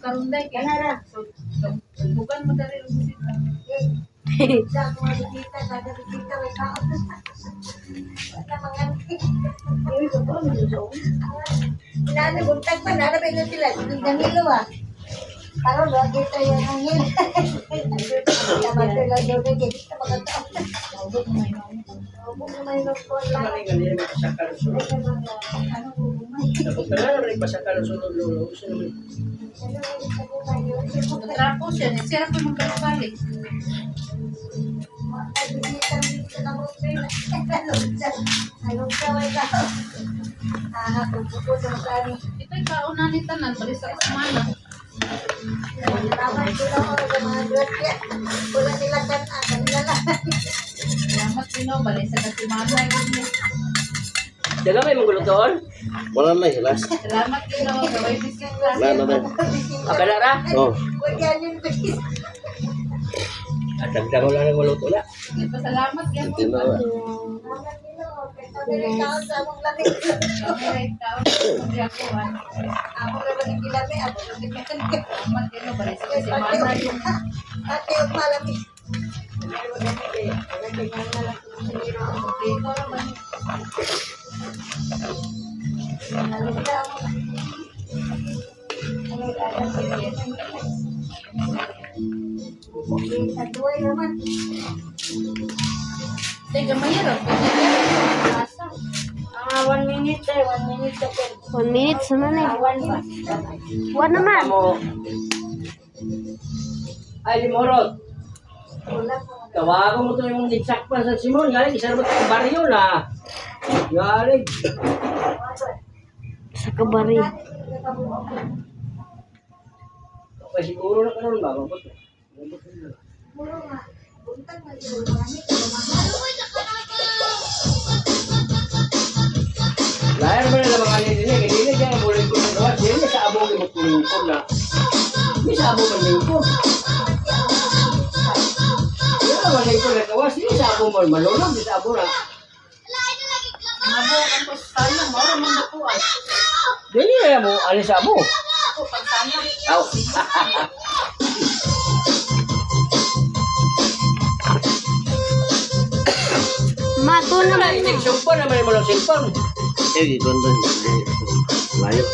karon day kay Kanara. so bukan mo dali og bisita. Sa mga bisita, kada bisita may kaon. Wala mga Dili ko to, niluso. Inana buntag pa na ba na sila? Danilo ah. Karon lagi tayo hangin. Tama sila daw na dito magkataon. Tawag mo may naon. Huwag na may nagpon lang. Maling ganyan may pasakal sa sunod. Ano po bumay? Tapos na lang may pasakal sa sunod lolo. Gusto naman. Trapo siya, sira po magkabalik. Ito'y kaunan ni tanan bali sa semana. Salamat Pino, bali sa semana yun. Daga may magulutoon? Wala na hilas. Salamat Pino, gaway bisita. Wala na ba? Akalara? Oh. At dagdag lang ng maluto na. Pasalamat yan mo. Hindi na ba? Kamay tao, hindi ako ah. Salamat Pino, bali sa semana yun. Dito naman. Teka, mayroon. Asa? 1 minute eh, 1 minute to 1 minute sana na. 1 pa. 1 naman. Amo. Ay, limorot. Wala po. Tawagan mo to yung digsak pa sa Simon. Galing, isa naman ang baryo na. Galing. Sa kabari. Kaya siguro na karoon ba? Mabot na. Puro nga. Buntag man sila mga nito. Lahir mo na lang mga nilinig. Hindi na dyan ang buling ko ng gawas. Hindi sa abong yung magpulingkod na. Hindi sa abong ang lingkod. Hindi na malingkod na gawas. Hindi sa abong malulog. Hindi sa abong na. Mabo ang sana, moro man ako ah. Hindi na mo. Alis sa abong. Ako, pag sana. Aw. Mato Ano naman. na? Inig sumpa naman mo ng silpon. Eh, dito na. Layo.